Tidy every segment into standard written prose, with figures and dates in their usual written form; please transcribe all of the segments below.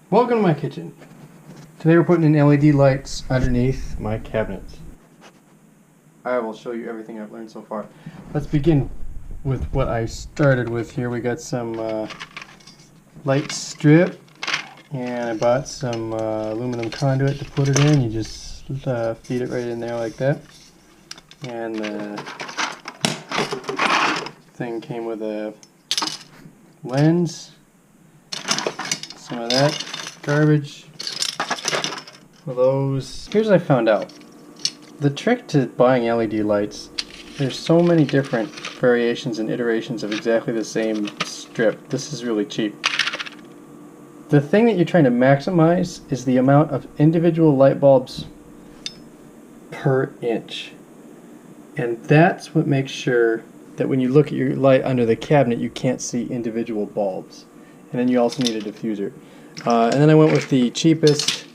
Welcome to my kitchen. Today we're putting in LED lights underneath my cabinets. I will show you everything I've learned so far. Let's begin with what I started with here. We got some light strip, and I bought some aluminum conduit to put it in. You just feed it right in there like that. And the thing came with a lens, some of that garbage for those. Here's what I found out. The trick to buying LED lights, there's so many different variations and iterations of exactly the same strip. This is really cheap. The thing that you're trying to maximize is the amount of individual light bulbs per inch. And that's what makes sure that when you look at your light under the cabinet, you can't see individual bulbs. And then you also need a diffuser. And then I went with the cheapest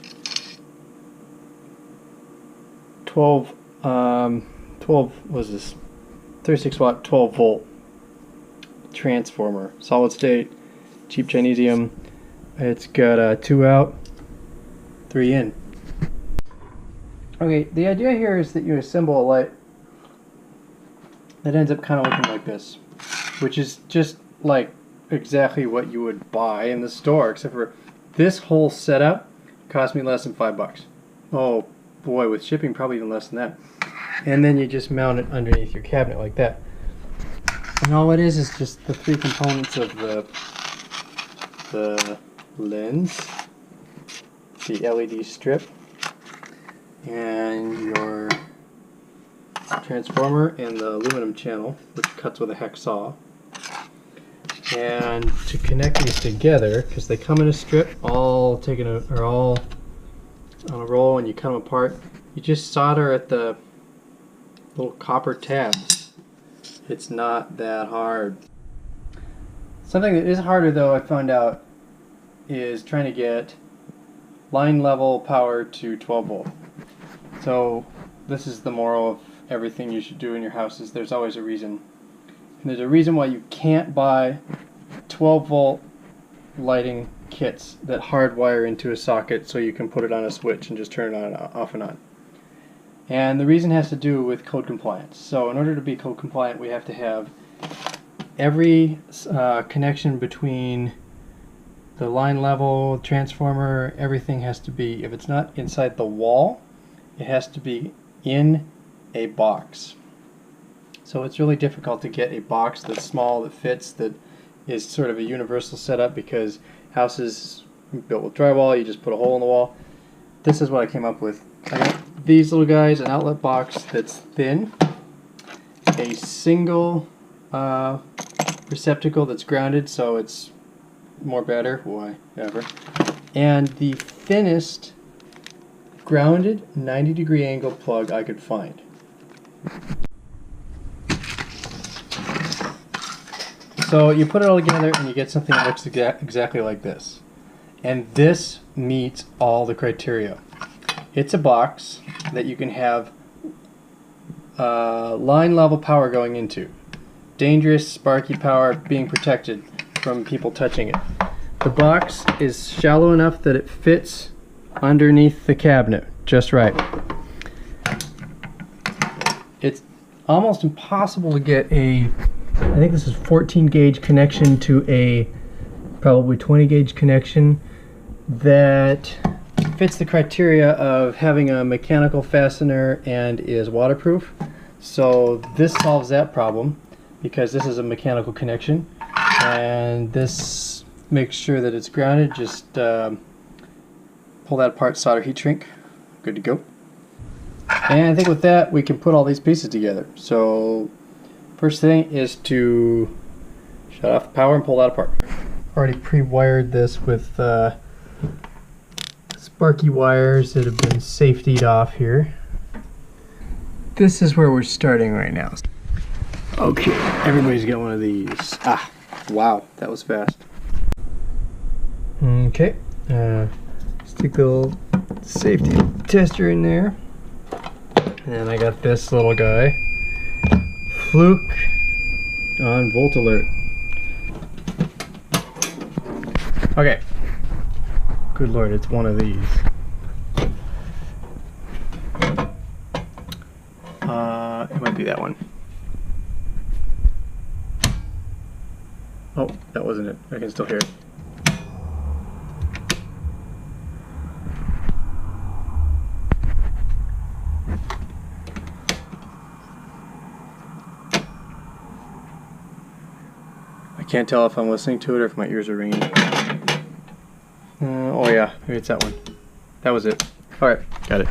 12 was this 36 watt 12 volt transformer, solid state, cheap Chinesium. It's got 2 out, 3 in. Okay, the idea here is that you assemble a light that ends up kind of looking like this, which is just like exactly what you would buy in the store, except for this whole setup cost me less than $5. Oh boy, with shipping probably even less than that. And then you just mount it underneath your cabinet like that. And all it is just the 3 components of the lens, the LED strip, and your transformer and the aluminum channel, which cuts with a hex saw. And to connect these together, because they come in a strip, all on a roll, and you cut them apart, you just solder at the little copper tabs. It's not that hard. Something that is harder, though, I found out, is trying to get line level power to 12 volt. So this is the moral of everything you should do in your house, is there's always a reason. And there's a reason why you can't buy 12 volt lighting kits that hardwire into a socket so you can put it on a switch and just turn it on, off and on. And the reason has to do with code compliance. So in order to be code compliant, we have to have every connection between the line level, transformer, everything has to be, if it's not inside the wall, it has to be in a box. So it's really difficult to get a box that's small, that fits, that is sort of a universal setup, because houses built with drywall, you just put a hole in the wall. This is what I came up with. I got these little guys, an outlet box that's thin, a single receptacle that's grounded so it's more better, whatever, and the thinnest grounded 90-degree angle plug I could find. So you put it all together and you get something that looks exactly like this. And this meets all the criteria. It's a box that you can have line level power going into. Dangerous, sparky power being protected from people touching it. The box is shallow enough that it fits underneath the cabinet just right. It's almost impossible to get I think this is 14 gauge connection to a probably 20 gauge connection that fits the criteria of having a mechanical fastener and is waterproof. So this solves that problem, because this is a mechanical connection, and this makes sure that it's grounded. Just pull that apart, solder heat shrink, good to go. And I think with that we can put all these pieces together. So first thing is to shut off the power and pull that apart. Already pre-wired this with sparky wires that have been safetied off here. This is where we're starting right now. Okay, everybody's got one of these. Ah, wow, that was fast. Okay, stick the little safety tester in there. And I got this little guy. Fluke on volt alert. Okay, good lord, it's one of these. It might be that one. Oh, that wasn't it. I can still hear it. I can't tell if I'm listening to it or if my ears are ringing. Oh yeah, maybe it's that one. That was it. Alright, got it.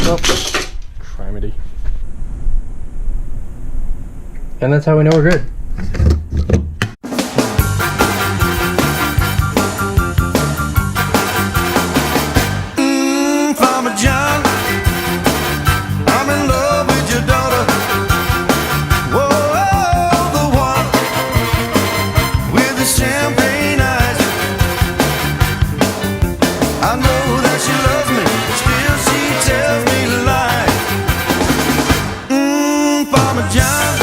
Well, criminy. And that's how we know we're good. Farmer John, I'm in love with your daughter. Whoa, the one with the champagne eyes. I know that she loves me, still she tells me lies. Farmer John,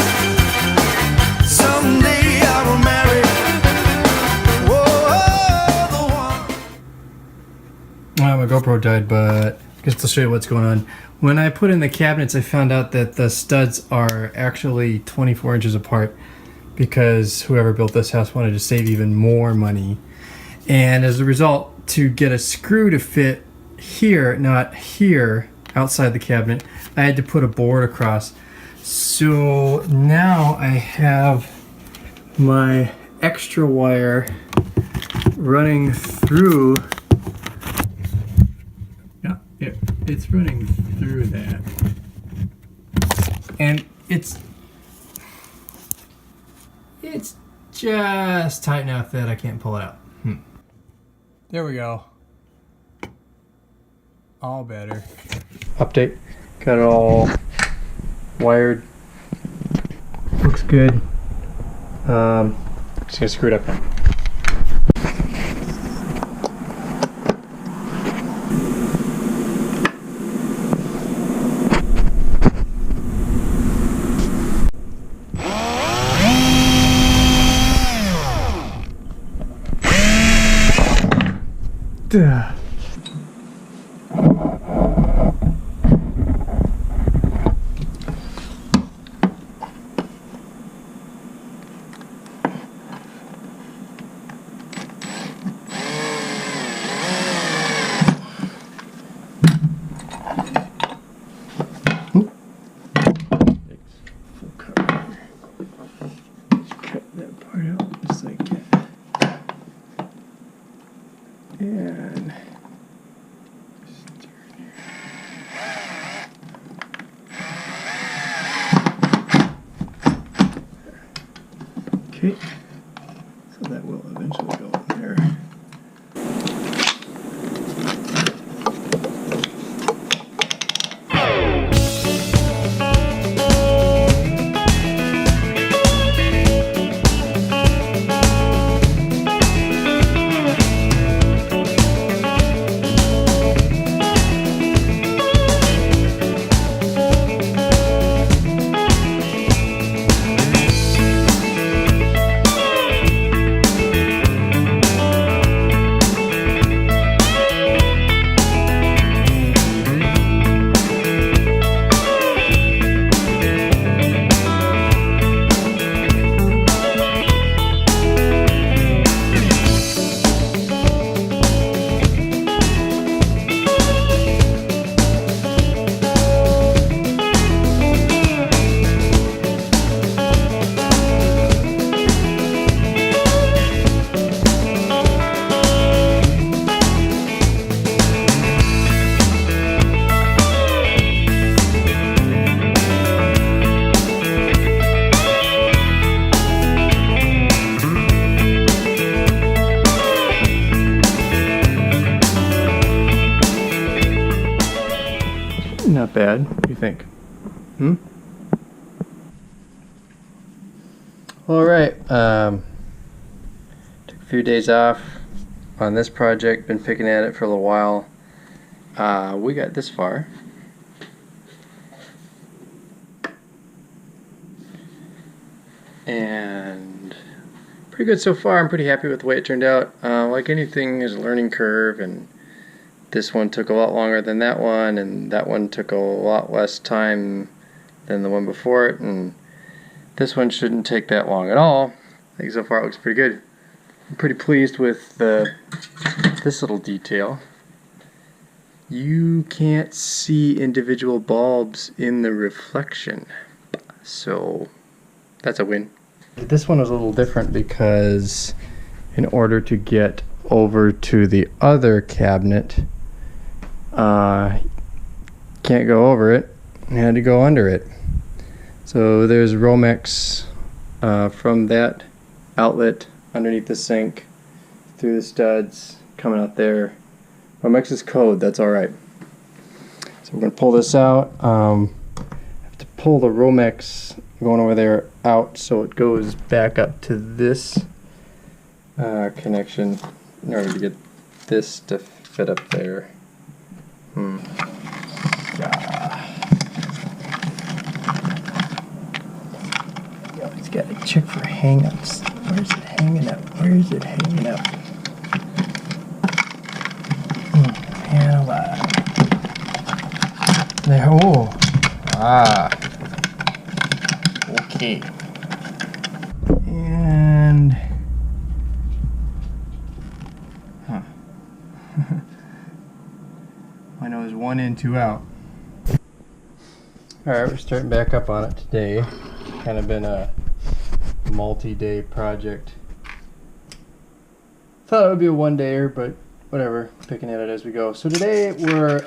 someday I will marry. Whoa, the one. My GoPro died, but I guess I'll show you what's going on. When I put in the cabinets, I found out that the studs are actually 24 inches apart because whoever built this house wanted to save even more money. And as a result, to get a screw to fit here, not here, outside the cabinet, I had to put a board across. So now I have my extra wire running through. It's running through that, and it's just tight enough that I can't pull it out. There we go. All better. Update. Got it all wired. Looks good. Just gonna screw it up now. Duh. Full cover. Cut that part out just like that. And okay, so that will eventually go in there. Not bad. What do you think? All right. Took a few days off on this project. Been picking at it for a little while. We got this far. And pretty good so far. I'm pretty happy with the way it turned out. Like anything, there's a learning curve, and this one took a lot longer than that one, and that one took a lot less time than the one before it, and this one shouldn't take that long at all. I think so far it looks pretty good. I'm pretty pleased with this little detail. You can't see individual bulbs in the reflection, so that's a win. This one was a little different because in order to get over to the other cabinet, can't go over it, I had to go under it. So there's Romex from that outlet underneath the sink through the studs coming out there. Romex's code, that's alright. So we're going to pull this out. I have to pull the Romex going over there out so it goes back up to this connection in order to get this to fit up there. It's got to check for hang-ups. Where's it hanging up? Where is it hanging up? There. Oh. Okay. And I know there's 1 in, 2 out. Alright, we're starting back up on it today. Kind of been a multi-day project. Thought it would be a 1-dayer, but whatever, picking at it as we go. So today we're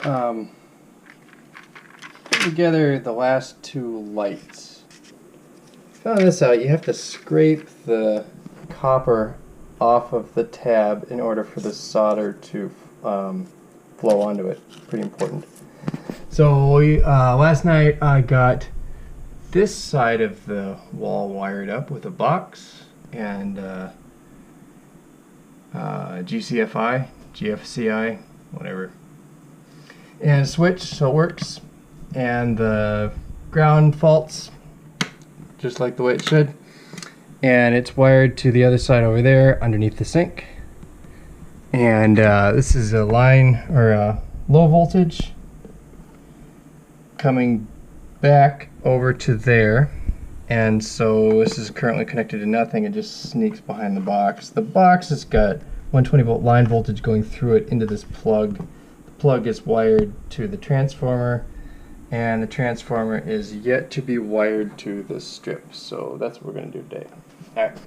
putting together the last 2 lights. Found this out, you have to scrape the copper off of the tab in order for the solder to flow onto it. Pretty important. So last night I got this side of the wall wired up with a box and GCFI, GFCI, whatever, and a switch so it works, and the ground faults just like the way it should, and it's wired to the other side over there underneath the sink. And this is a line, or a low voltage coming back over to there, and so this is currently connected to nothing. It just sneaks behind the box. The box has got 120 volt line voltage going through it into this plug. The plug is wired to the transformer, and the transformer is yet to be wired to the strip. So that's what we're going to do today. All right.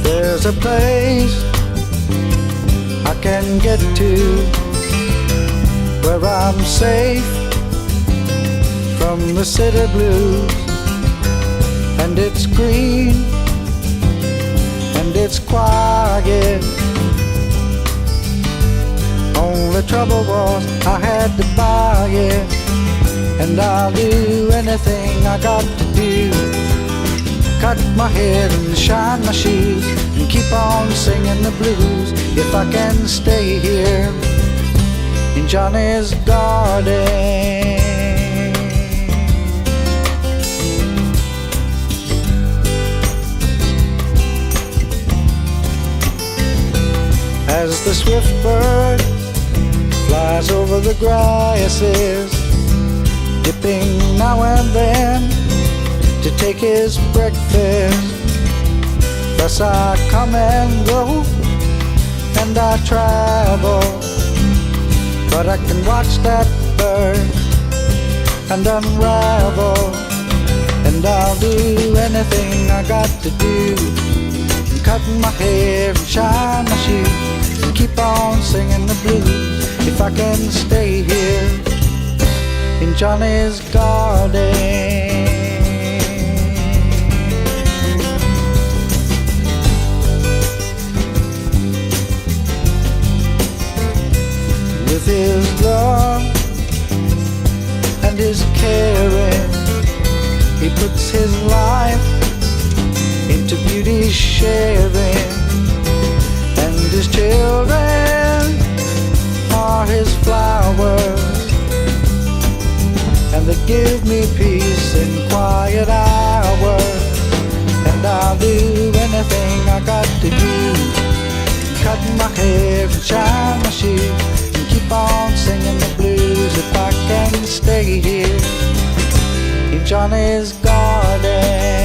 There's a place I can get to where I'm safe from the city blues, and it's green and it's quiet. Only trouble was I had to buy it, and I'll do anything I got to do. Cut my hair and shine my shoes and keep on singing the blues if I can stay here in Johnny's garden. As the swift bird flies over the grasses, dipping now and then to take his breakfast. Thus I come and go, and I travel, but I can watch that bird and unravel, and I'll do anything I got to do. Cut my hair and shine my shoes and keep on singing the blues if I can stay here in Johnny's garden. With his love and his caring, he puts his life into beauty sharing, and his children are his flowers, and they give me peace in quiet hours. And I'll do anything I got to do, cut my hair and shine my shoes, and keep on singing the blues if I can stay here in Johnny's garden.